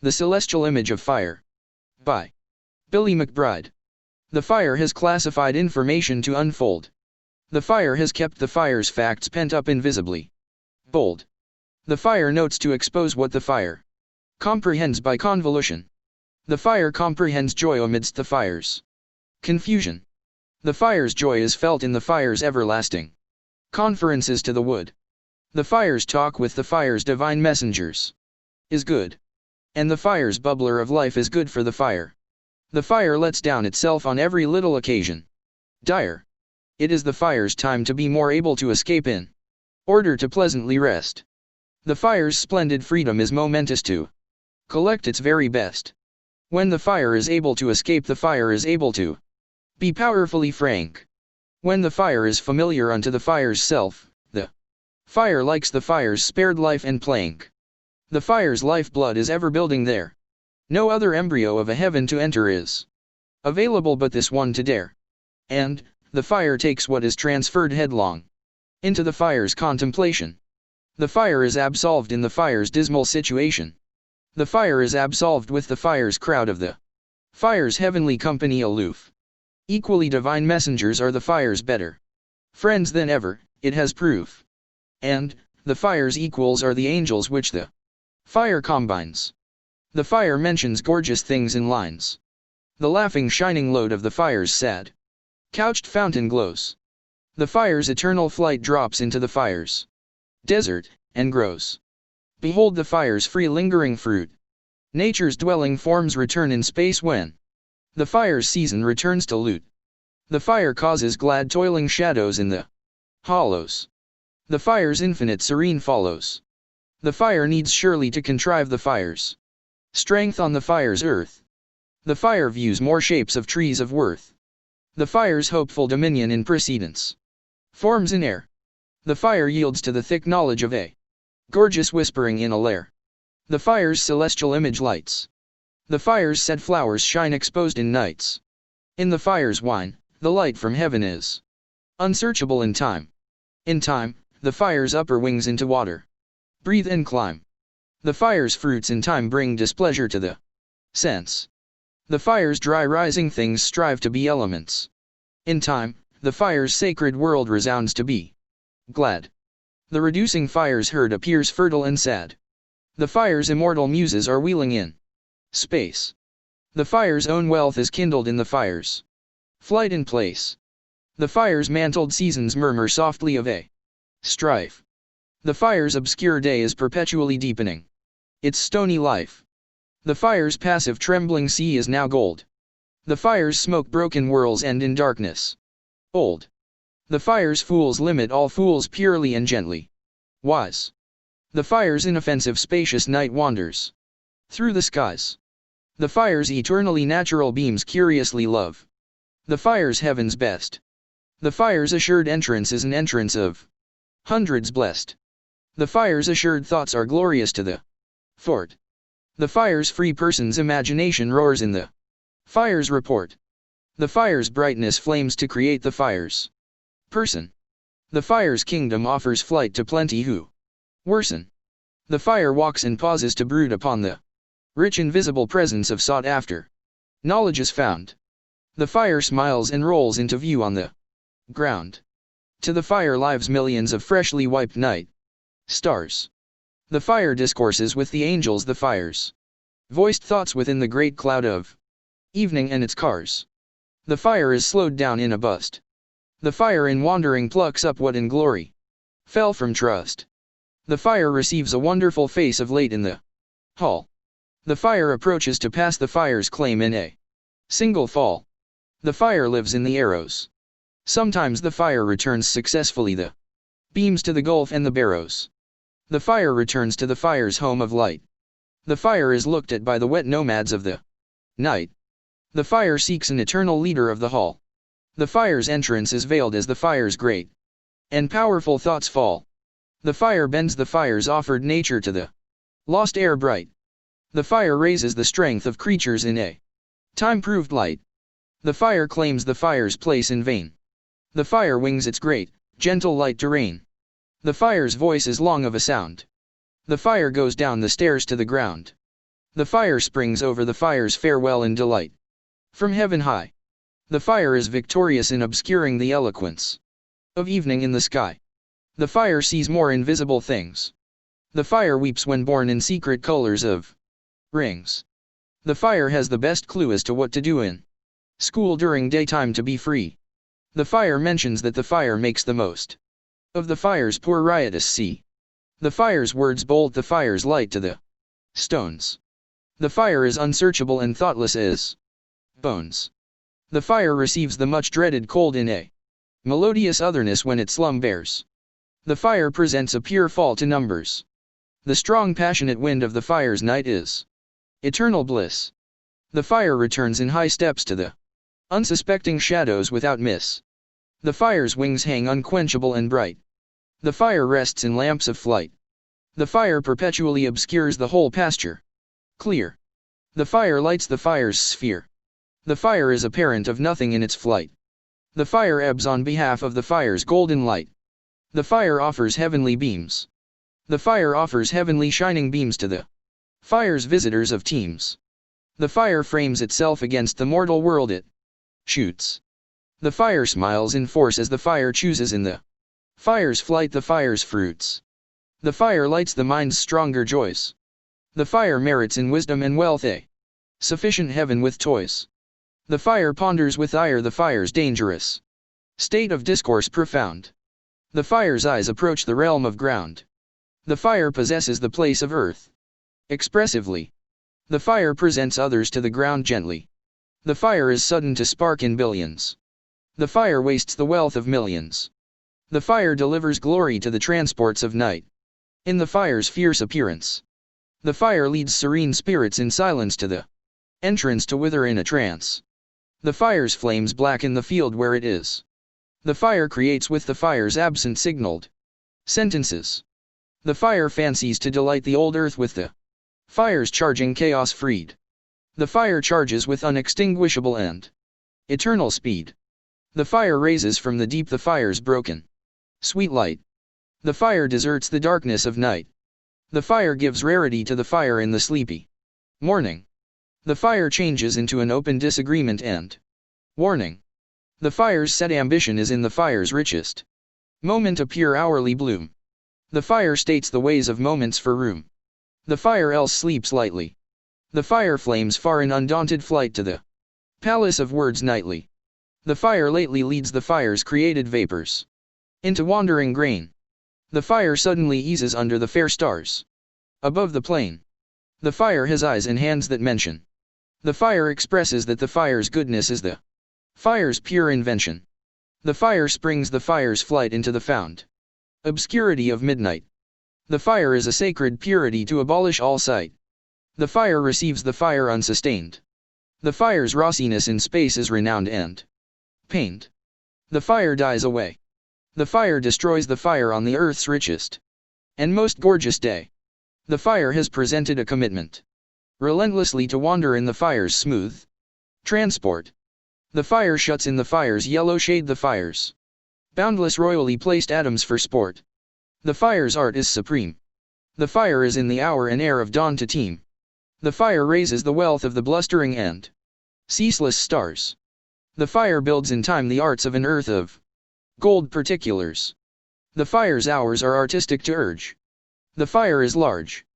The Celestial Image of Fire. By Billy McBride. The fire has classified information to unfold. The fire has kept the fire's facts pent up invisibly. Bold. The fire notes to expose what the fire comprehends by convolution. The fire comprehends joy amidst the fire's confusion. The fire's joy is felt in the fire's everlasting conferences to the wood. The fire's talk with the fire's divine messengers is good. And the fire's bubbler of life is good for the fire. The fire lets down itself on every little occasion. Dire. It is the fire's time to be more able to escape in order to pleasantly rest. The fire's splendid freedom is momentous to collect its very best. When the fire is able to escape, the fire is able to be powerfully frank. When the fire is familiar unto the fire's self, the fire likes the fire's spared life and plank. The fire's lifeblood is ever building there. No other embryo of a heaven to enter is available but this one to dare. And the fire takes what is transferred headlong into the fire's contemplation. The fire is absolved in the fire's dismal situation. The fire is absolved with the fire's crowd of the fire's heavenly company aloof. Equally divine messengers are the fire's better friends than ever, it has proof. And the fire's equals are the angels which the fire combines. The fire mentions gorgeous things in lines. The laughing shining load of the fire's sad couched fountain glows. The fire's eternal flight drops into the fire's desert, and grows. Behold the fire's free lingering fruit. Nature's dwelling forms return in space when the fire's season returns to loot. The fire causes glad toiling shadows in the hollows. The fire's infinite serene follows. The fire needs surely to contrive the fire's strength on the fire's earth. The fire views more shapes of trees of worth. The fire's hopeful dominion in precedence forms in air. The fire yields to the thick knowledge of a gorgeous whispering in a lair. The fire's celestial image lights. The fire's said flowers shine exposed in nights. In the fire's wine, the light from heaven is unsearchable in time. In time, the fire's upper wings into water breathe and climb. The fire's fruits in time bring displeasure to the sense. The fire's dry rising things strive to be elements. In time, the fire's sacred world resounds to be glad. The reducing fire's herd appears fertile and sad. The fire's immortal muses are wheeling in space. The fire's own wealth is kindled in the fire's flight in place. The fire's mantled seasons murmur softly of a strife. The fire's obscure day is perpetually deepening its stony life. The fire's passive trembling sea is now gold. The fire's smoke-broken whirls end in darkness old. The fire's fools limit all fools purely and gently wise. The fire's inoffensive spacious night wanders through the skies. The fire's eternally natural beams curiously love the fire's heaven's best. The fire's assured entrance is an entrance of hundreds blessed. The fire's assured thoughts are glorious to the fort. The fire's free person's imagination roars in the fire's report. The fire's brightness flames to create the fire's person. The fire's kingdom offers flight to plenty who worsen. The fire walks and pauses to brood upon the rich invisible presence of sought after knowledge is found. The fire smiles and rolls into view on the ground. To the fire lives millions of freshly wiped night stars. The fire discourses with the angels. The fire's voiced thoughts within the great cloud of evening and its cars. The fire is slowed down in a bust. The fire in wandering plucks up what in glory fell from trust. The fire receives a wonderful face of late in the hall. The fire approaches to pass the fire's claim in a single fall. The fire lives in the arrows. Sometimes the fire returns successfully the beams to the gulf and the barrows. The fire returns to the fire's home of light. The fire is looked at by the wet nomads of the night. The fire seeks an eternal leader of the hall. The fire's entrance is veiled as the fire's great and powerful thoughts fall. The fire bends the fire's offered nature to the lost air bright. The fire raises the strength of creatures in a time-proved light. The fire claims the fire's place in vain. The fire wings its great, gentle light to reign. The fire's voice is long of a sound. The fire goes down the stairs to the ground. The fire springs over the fire's farewell and delight. From heaven high. The fire is victorious in obscuring the eloquence of evening in the sky. The fire sees more invisible things. The fire weeps when born in secret colors of rings. The fire has the best clue as to what to do in school during daytime to be free. The fire mentions that the fire makes the most of the fire's poor riotous sea. The fire's words bolt the fire's light to the stones. The fire is unsearchable and thoughtless as bones. The fire receives the much dreaded cold in a melodious otherness when it slumbers. The fire presents a pure fall to numbers. The strong passionate wind of the fire's night is eternal bliss. The fire returns in high steps to the unsuspecting shadows without miss. The fire's wings hang unquenchable and bright. The fire rests in lamps of flight. The fire perpetually obscures the whole pasture clear. The fire lights the fire's sphere. The fire is apparent of nothing in its flight. The fire ebbs on behalf of the fire's golden light. The fire offers heavenly beams. The fire offers heavenly shining beams to the fire's visitors of teams. The fire frames itself against the mortal world it shoots. The fire smiles in force as the fire chooses in the fire's flight the fire's fruits. The fire lights the mind's stronger joys. The fire merits in wisdom and wealth a sufficient heaven with toys. The fire ponders with ire the fire's dangerous state of discourse profound. The fire's eyes approach the realm of ground. The fire possesses the place of earth expressively. The fire presents others to the ground gently. The fire is sudden to spark in billions. The fire wastes the wealth of millions. The fire delivers glory to the transports of night. In the fire's fierce appearance. The fire leads serene spirits in silence to the entrance to wither in a trance. The fire's flames blacken the field where it is. The fire creates with the fire's absent signaled sentences. The fire fancies to delight the old earth with the fire's charging chaos freed. The fire charges with unextinguishable and eternal speed. The fire raises from the deep the fire's broken sweet light. The fire deserts the darkness of night. The fire gives rarity to the fire in the sleepy morning. The fire changes into an open disagreement and warning. The fire's set ambition is in the fire's richest moment a pure hourly bloom. The fire states the ways of moments for room. The fire else sleeps lightly. The fire flames far in undaunted flight to the palace of words nightly. The fire lately leads the fire's created vapors into wandering grain. The fire suddenly eases under the fair stars above the plain. The fire has eyes and hands that mention. The fire expresses that the fire's goodness is the fire's pure invention. The fire springs the fire's flight into the found obscurity of midnight. The fire is a sacred purity to abolish all sight. The fire receives the fire unsustained. The fire's rossiness in space is renowned and pained. The fire dies away. The fire destroys the fire on the earth's richest and most gorgeous day. The fire has presented a commitment relentlessly to wander in the fire's smooth transport. The fire shuts in the fire's yellow shade the fire's boundless royally placed atoms for sport. The fire's art is supreme. The fire is in the hour and air of dawn to teem. The fire raises the wealth of the blustering and ceaseless stars. The fire builds in time the arts of an earth of gold particulars. The fire's hours are artistic to urge. The fire is large.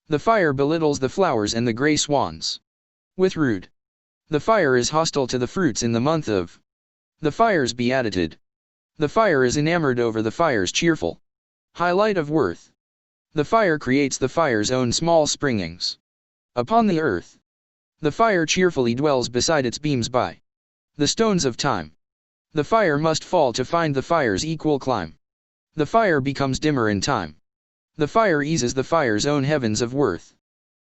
The fire belittles the flowers and the gray swans with rude. The fire is hostile to the fruits in the month of the fire's beatitude. The fire is enamored over the fire's cheerful highlight of worth. The fire creates the fire's own small springings upon the earth. The fire cheerfully dwells beside its beams by the stones of time. The fire must fall to find the fire's equal climb. The fire becomes dimmer in time. The fire eases the fire's own heavens of worth.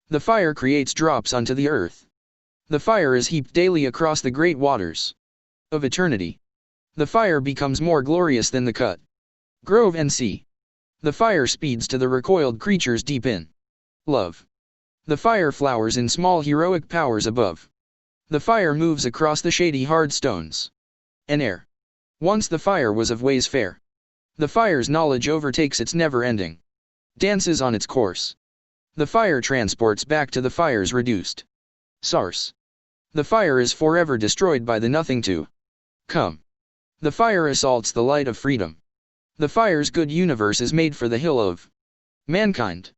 The fire creates drops unto the earth. The fire is heaped daily across the great waters of eternity. The fire becomes more glorious than the cut grove and sea. The fire speeds to the recoiled creatures deep in love. The fire flowers in small heroic powers above. The fire moves across the shady hard stones and air. Once the fire was of ways fair. The fire's knowledge overtakes its never-ending dances on its course. The fire transports back to the fire's reduced source. The fire is forever destroyed by the nothing to come. The fire assaults the light of freedom. The fire's good universe is made for the hill of mankind.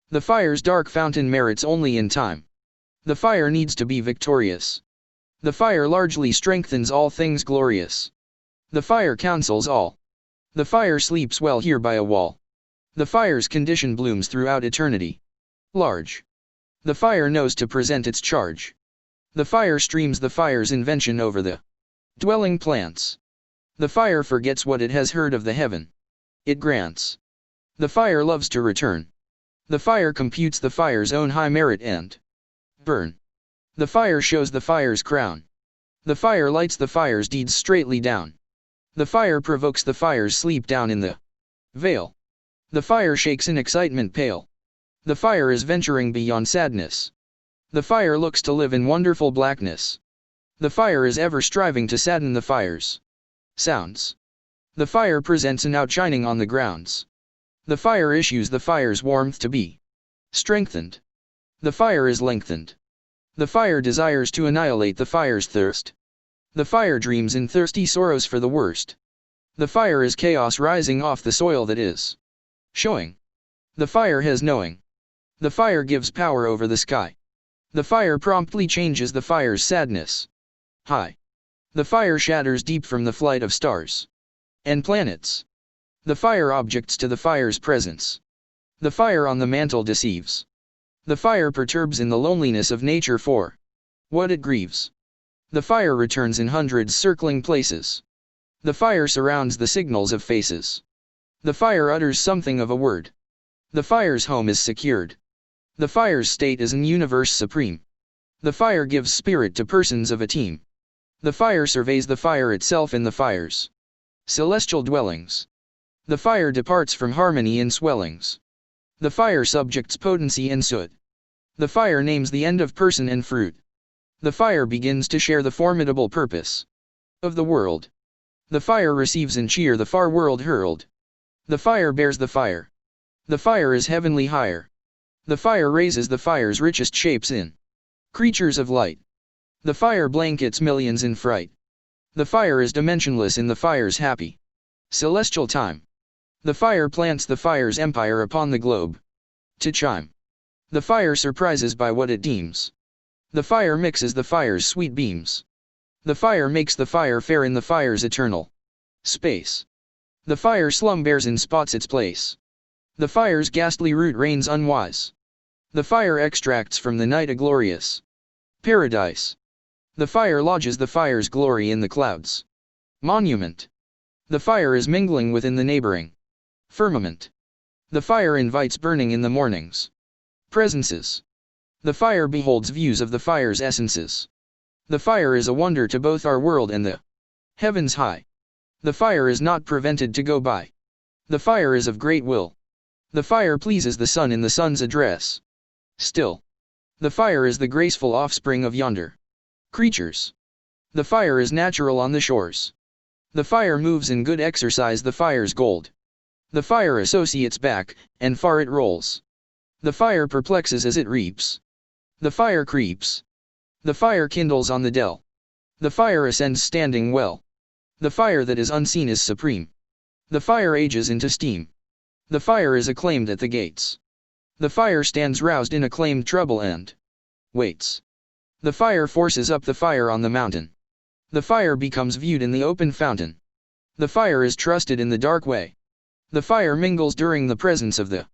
The fire's dark fountain merits only in time. The fire needs to be victorious. The fire largely strengthens all things glorious. The fire counsels all. The fire sleeps well here by a wall. The fire's condition blooms throughout eternity. Large. The fire knows to present its charge. The fire streams the fire's invention over the dwelling plants. The fire forgets what it has heard of the heaven it grants. The fire loves to return. The fire computes the fire's own high merit and burn. The fire shows the fire's crown. The fire lights the fire's deeds straightly down. The fire provokes the fire's sleep down in the veil. The fire shakes in excitement pale. The fire is venturing beyond sadness. The fire looks to live in wonderful blackness. The fire is ever striving to sadden the fire's sounds. The fire presents an outshining on the grounds. The fire issues the fire's warmth to be strengthened. The fire is lengthened. The fire desires to annihilate the fire's thirst. The fire dreams in thirsty sorrows for the worst. The fire is chaos rising off the soil that is showing. The fire has knowing. The fire gives power over the sky. The fire promptly changes the fire's sadness high. The fire shatters deep from the flight of stars and planets. The fire objects to the fire's presence. The fire on the mantle deceives. The fire perturbs in the loneliness of nature for what it grieves. The fire returns in hundreds circling places. The fire surrounds the signals of faces. The fire utters something of a word. The fire's home is secured. The fire's state is an universe supreme. The fire gives spirit to persons of a team. The fire surveys the fire itself in the fire's celestial dwellings. The fire departs from harmony in swellings. The fire subjects potency and soot. The fire names the end of person and fruit. The fire begins to share the formidable purpose of the world. The fire receives in cheer the far world hurled. The fire bears the fire. The fire is heavenly higher. The fire raises the fire's richest shapes in creatures of light. The fire blankets millions in fright. The fire is dimensionless in the fire's happy celestial time. The fire plants the fire's empire upon the globe to chime. The fire surprises by what it deems. The fire mixes the fire's sweet beams. The fire makes the fire fair in the fire's eternal space. The fire slumbers and spots its place. The fire's ghastly root reigns unwise. The fire extracts from the night a glorious paradise. The fire lodges the fire's glory in the clouds monument. The fire is mingling within the neighboring firmament. The fire invites burning in the morning's presences. The fire beholds views of the fire's essences. The fire is a wonder to both our world and the heavens high. The fire is not prevented to go by. The fire is of great will. The fire pleases the sun in the sun's address. Still, the fire is the graceful offspring of yonder creatures. The fire is natural on the shores. The fire moves in good exercise the fire's gold. The fire associates back, and far it rolls. The fire perplexes as it reaps. The fire creeps. The fire kindles on the dell. The fire ascends standing well. The fire that is unseen is supreme. The fire ages into steam. The fire is acclaimed at the gates. The fire stands roused in acclaimed trouble and waits. The fire forces up the fire on the mountain. The fire becomes viewed in the open fountain. The fire is trusted in the dark way. The fire mingles during the presence of the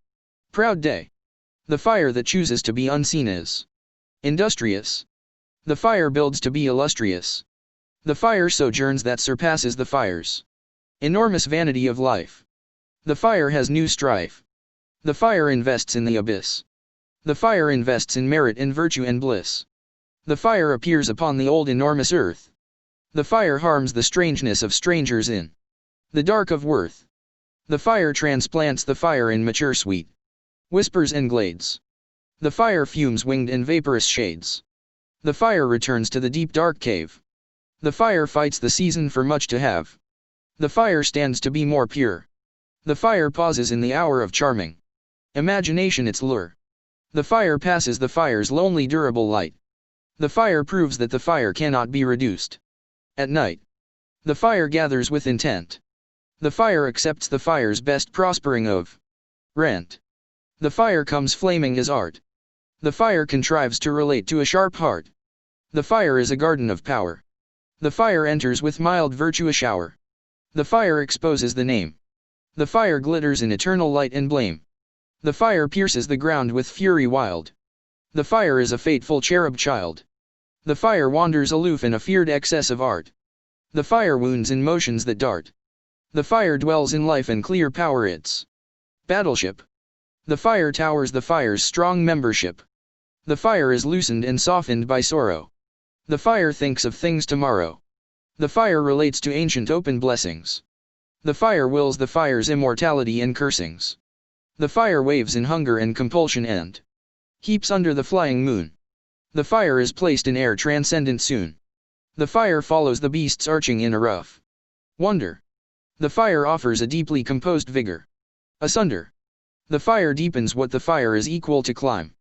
proud day. The fire that chooses to be unseen is industrious. The fire builds to be illustrious. The fire sojourns that surpasses the fire's enormous vanity of life. The fire has new strife. The fire invests in the abyss. The fire invests in merit and virtue and bliss. The fire appears upon the old enormous earth. The fire harms the strangeness of strangers in the dark of worth. The fire transplants the fire in mature sweet whispers and glades. The fire fumes winged in vaporous shades. The fire returns to the deep dark cave. The fire fights the season for much to have. The fire stands to be more pure. The fire pauses in the hour of charming imagination its lure. The fire passes the fire's lonely durable light. The fire proves that the fire cannot be reduced. At night. The fire gathers with intent. The fire accepts the fire's best prospering of rent. The fire comes flaming as art. The fire contrives to relate to a sharp heart. The fire is a garden of power. The fire enters with mild virtue a shower. The fire exposes the name. The fire glitters in eternal light and blame. The fire pierces the ground with fury wild. The fire is a fateful cherub child. The fire wanders aloof in a feared excess of art. The fire wounds in motions that dart. The fire dwells in life and clear power its battleship. The fire towers the fire's strong membership. The fire is loosened and softened by sorrow. The fire thinks of things tomorrow. The fire relates to ancient open blessings. The fire wills the fire's immortality and cursings. The fire waves in hunger and compulsion and heaps under the flying moon. The fire is placed in air transcendent soon. The fire follows the beasts arching in a rough wonder. The fire offers a deeply composed vigor. Asunder. The fire deepens what the fire is equal to climb.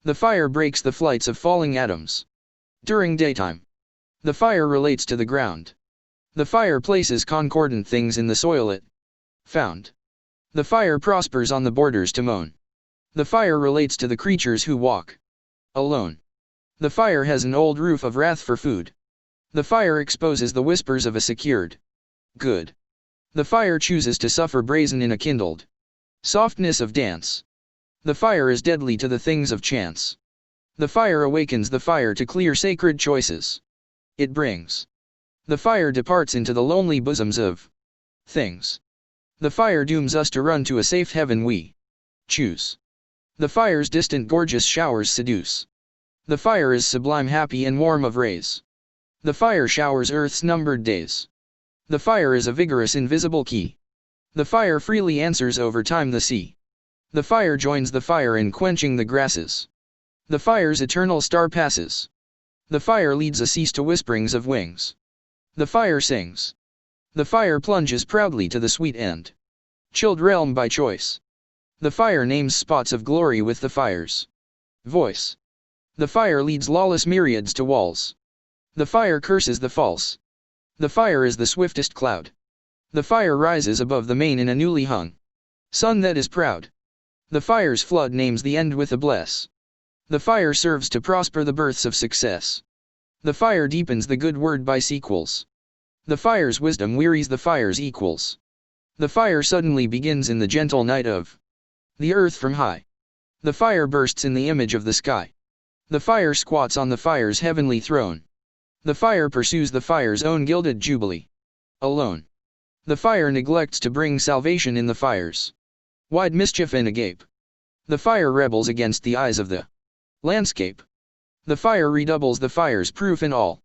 The fire breaks the flights of falling atoms. During daytime. The fire relates to the ground. The fire places concordant things in the soil it found. The fire prospers on the borders to moan. The fire relates to the creatures who walk alone. The fire has an old roof of wrath for food. The fire exposes the whispers of a secured good. The fire chooses to suffer brazen in a kindled softness of dance. The fire is deadly to the things of chance. The fire awakens the fire to clear sacred choices. It brings. The fire departs into the lonely bosoms of things. The fire dooms us to run to a safe heaven we choose. The fire's distant gorgeous showers seduce. The fire is sublime happy and warm of rays. The fire showers earth's numbered days. The fire is a vigorous invisible key. The fire freely answers over time the sea. The fire joins the fire in quenching the grasses. The fire's eternal star passes. The fire leads a cease to whisperings of wings. The fire sings. The fire plunges proudly to the sweet end. Chilled realm by choice. The fire names spots of glory with the fire's voice. The fire leads lawless myriads to walls. The fire curses the false. The fire is the swiftest cloud. The fire rises above the main in a newly hung sun that is proud. The fire's flood names the end with a bless. The fire serves to prosper the births of success. The fire deepens the good word by sequels. The fire's wisdom wearies the fire's equals. The fire suddenly begins in the gentle night of the earth from high. The fire bursts in the image of the sky. The fire squats on the fire's heavenly throne. The fire pursues the fire's own gilded jubilee. Alone. The fire neglects to bring salvation in the fire's wide mischief and agape. The fire rebels against the eyes of the landscape. The fire redoubles the fire's proof in all.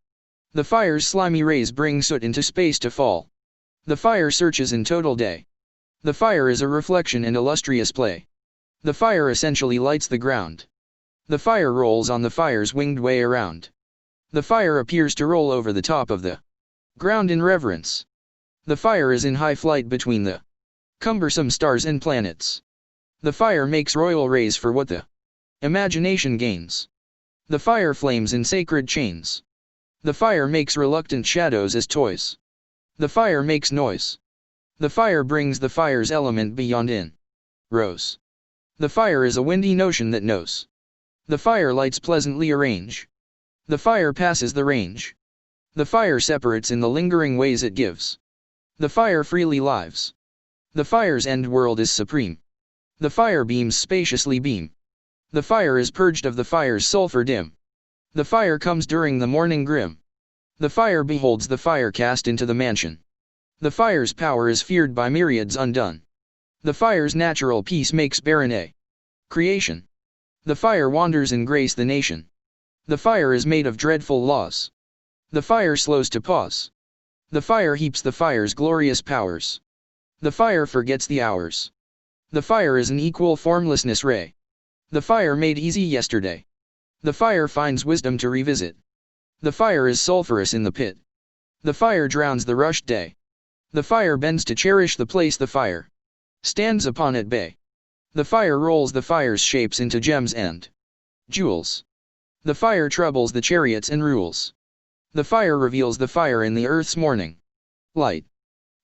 The fire's slimy rays bring soot into space to fall. The fire searches in total day. The fire is a reflection and illustrious play. The fire essentially lights the ground. The fire rolls on the fire's winged way around. The fire appears to roll over the top of the ground in reverence. The fire is in high flight between the cumbersome stars and planets. The fire makes royal rays for what the imagination gains. The fire flames in sacred chains. The fire makes reluctant shadows as toys. The fire makes noise. The fire brings the fire's element beyond in rose. The fire is a windy notion that knows. The fire lights pleasantly arrange. The fire passes the range. The fire separates in the lingering ways it gives. The fire freely lives. The fire's end world is supreme. The fire beams spaciously beam. The fire is purged of the fire's sulfur dim. The fire comes during the morning grim. The fire beholds the fire cast into the mansion. The fire's power is feared by myriads undone. The fire's natural peace makes barren a creation. The fire wanders in grace the nation. The fire is made of dreadful laws. The fire slows to pause. The fire heaps the fire's glorious powers. The fire forgets the hours. The fire is an equal formlessness ray. The fire made easy yesterday. The fire finds wisdom to revisit. The fire is sulphurous in the pit. The fire drowns the rushed day. The fire bends to cherish the place the fire stands upon at bay. The fire rolls the fire's shapes into gems and jewels. The fire troubles the chariots and rules. The fire reveals the fire in the earth's morning light.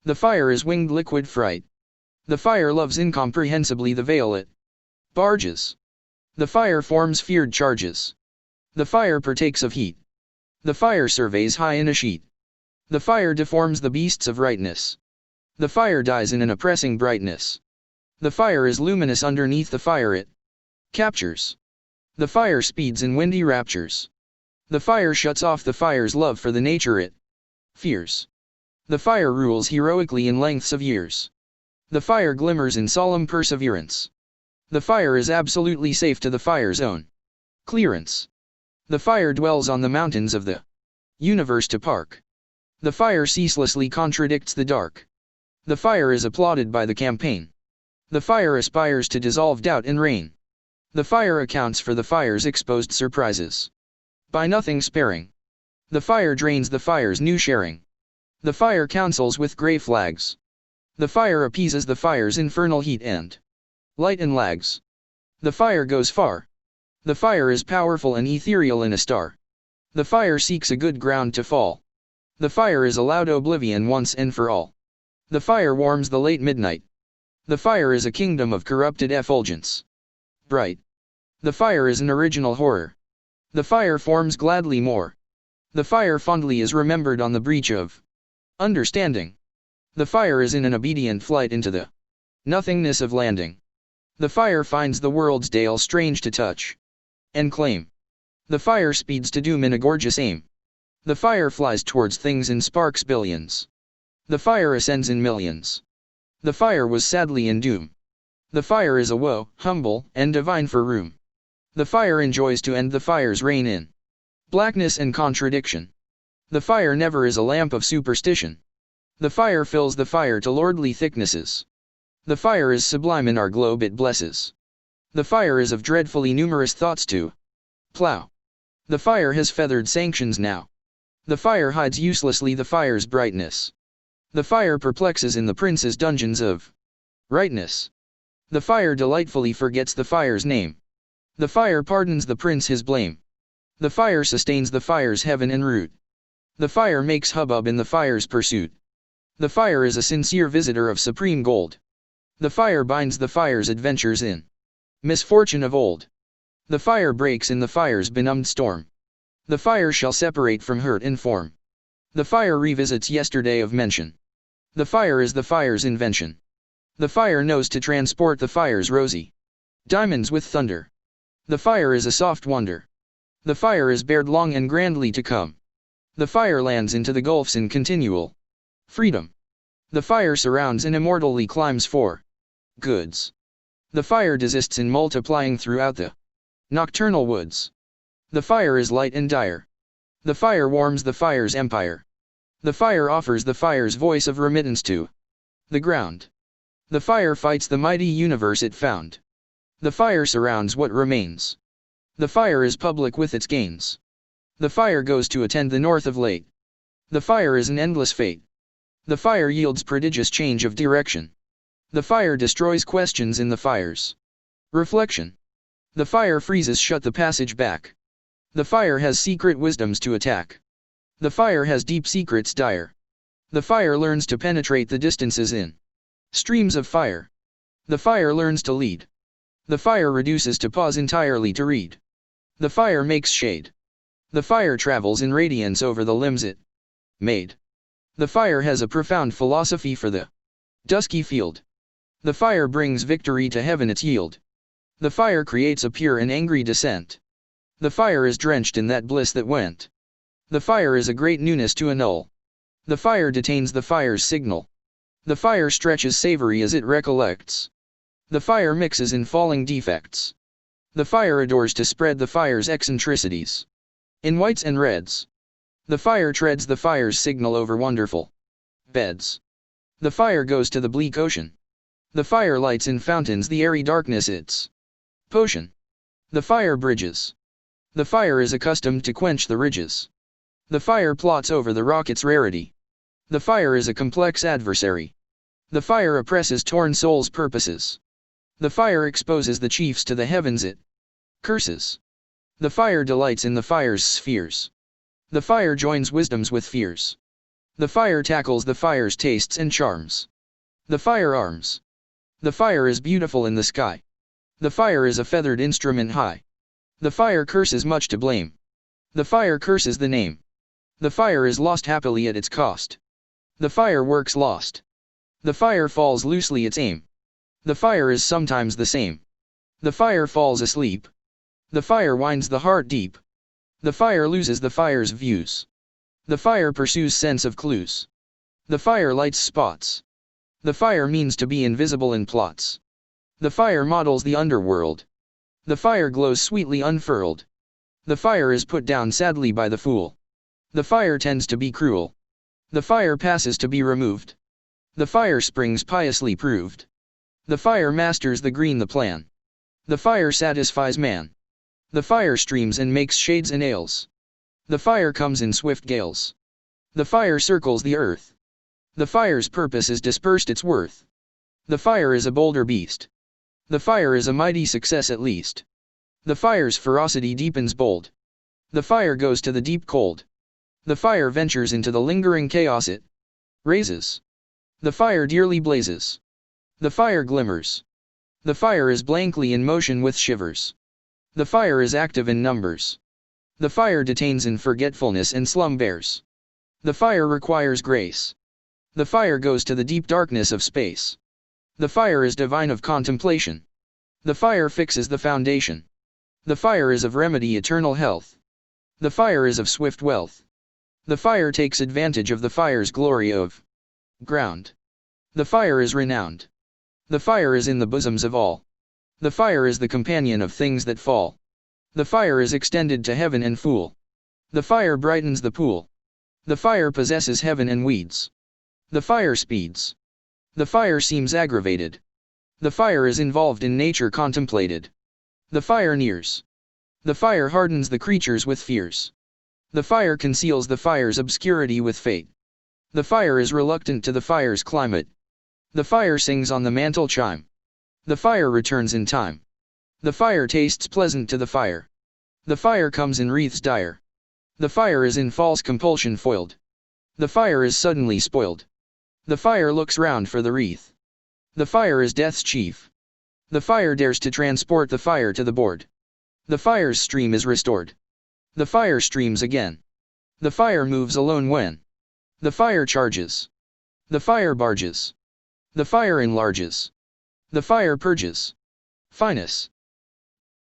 The fire is winged liquid fright. The fire loves incomprehensibly the veil it barges. The fire forms feared charges. The fire partakes of heat. The fire surveys high in a sheet. The fire deforms the beasts of rightness. The fire dies in an oppressing brightness. The fire is luminous underneath the fire it captures. The fire speeds in windy raptures. The fire shuts off the fire's love for the nature it fears. The fire rules heroically in lengths of years. The fire glimmers in solemn perseverance. The fire is absolutely safe to the fire's own clearance. The fire dwells on the mountains of the universe to park. The fire ceaselessly contradicts the dark. The fire is applauded by the campaign. The fire aspires to dissolve doubt and rain. The fire accounts for the fire's exposed surprises by nothing sparing. The fire drains the fire's new sharing. The fire counsels with grey flags. The fire appeases the fire's infernal heat and light and lags. The fire goes far. The fire is powerful and ethereal in a star. The fire seeks a good ground to fall. The fire is allowed oblivion once and for all. The fire warms the late midnight. The fire is a kingdom of corrupted effulgence bright. The fire is an original horror. The fire forms gladly more. The fire fondly is remembered on the breach of understanding. The fire is in an obedient flight into the nothingness of landing. The fire finds the world's dale strange to touch and claim. The fire speeds to doom in a gorgeous aim. The fire flies towards things in sparks billions. The fire ascends in millions. The fire was sadly in doom. The fire is a woe, humble, and divine for room. The fire enjoys to end the fire's reign in blackness and contradiction. The fire never is a lamp of superstition. The fire fills the fire to lordly thicknesses. The fire is sublime in our globe it blesses. The fire is of dreadfully numerous thoughts to plow. The fire has feathered sanctions now. The fire hides uselessly the fire's brightness. The fire perplexes in the prince's dungeons of rightness. The fire delightfully forgets the fire's name. The fire pardons the prince his blame. The fire sustains the fire's heaven and root. The fire makes hubbub in the fire's pursuit. The fire is a sincere visitor of supreme gold. The fire binds the fire's adventures in misfortune of old. The fire breaks in the fire's benumbed storm. The fire shall separate from hurt in form. The fire revisits yesterday of mention. The fire is the fire's invention. The fire knows to transport the fire's rosy diamonds with thunder. The fire is a soft wonder. The fire is bared long and grandly to come. The fire lands into the gulfs in continual freedom. The fire surrounds and immortally climbs for goods. The fire desists in multiplying throughout the nocturnal woods. The fire is light and dire. The fire warms the fire's empire. The fire offers the fire's voice of remittance to the ground. The fire fights the mighty universe it found. The fire surrounds what remains. The fire is public with its gains. The fire goes to attend the north of late. The fire is an endless fate. The fire yields prodigious change of direction. The fire destroys questions in the fire's reflection. The fire freezes shut the passage back. The fire has secret wisdoms to attack. The fire has deep secrets dire. The fire learns to penetrate the distances in streams of fire. The fire learns to lead. The fire reduces to pause entirely to read. The fire makes shade. The fire travels in radiance over the limbs it made. The fire has a profound philosophy for the dusky field. The fire brings victory to heaven its yield. The fire creates a pure and angry descent. The fire is drenched in that bliss that went. The fire is a great newness to annul. The fire detains the fire's signal. The fire stretches savory as it recollects. The fire mixes in falling defects. The fire adores to spread the fire's eccentricities in whites and reds. The fire treads the fire's signal over wonderful beds. The fire goes to the bleak ocean. The fire lights in fountains the airy darkness its potion. The fire bridges. The fire is accustomed to quench the ridges. The fire plots over the rocket's rarity. The fire is a complex adversary. The fire oppresses torn souls' purposes. The fire exposes the chiefs to the heavens it curses. The fire delights in the fire's spheres. The fire joins wisdoms with fears. The fire tackles the fire's tastes and charms. The fire arms. The fire is beautiful in the sky. The fire is a feathered instrument high. The fire curses much to blame. The fire curses the name. The fire is lost happily at its cost. The fire works lost. The fire falls loosely its aim. The fire is sometimes the same. The fire falls asleep. The fire winds the heart deep. The fire loses the fire's views. The fire pursues sense of clues. The fire lights spots. The fire means to be invisible in plots. The fire models the underworld. The fire glows sweetly unfurled. The fire is put down sadly by the fool. The fire tends to be cruel. The fire passes to be removed. The fire springs piously proved. The fire masters the green the plan. The fire satisfies man. The fire streams and makes shades and ales. The fire comes in swift gales. The fire circles the earth. The fire's purpose is dispersed its worth. The fire is a bolder beast. The fire is a mighty success at least. The fire's ferocity deepens bold. The fire goes to the deep cold. The fire ventures into the lingering chaos it raises. The fire dearly blazes. The fire glimmers. The fire is blankly in motion with shivers. The fire is active in numbers. The fire detains in forgetfulness and slumbers. The fire requires grace. The fire goes to the deep darkness of space. The fire is divine of contemplation. The fire fixes the foundation. The fire is of remedy eternal health. The fire is of swift wealth. The fire takes advantage of the fire's glory of ground. The fire is renowned. The fire is in the bosoms of all. The fire is the companion of things that fall. The fire is extended to heaven and fool. The fire brightens the pool. The fire possesses heaven and weeds. The fire speeds. The fire seems aggravated. The fire is involved in nature contemplated. The fire nears. The fire hardens the creatures with fears. The fire conceals the fire's obscurity with fate. The fire is reluctant to the fire's climate. The fire sings on the mantle chime. The fire returns in time. The fire tastes pleasant to the fire. The fire comes in wreaths dire. The fire is in false compulsion foiled. The fire is suddenly spoiled. The fire looks round for the wreath. The fire is death's chief. The fire dares to transport the fire to the board. The fire's stream is restored. The fire streams again. The fire moves alone when the fire charges. The fire barges. The fire enlarges. The fire purges. Finus.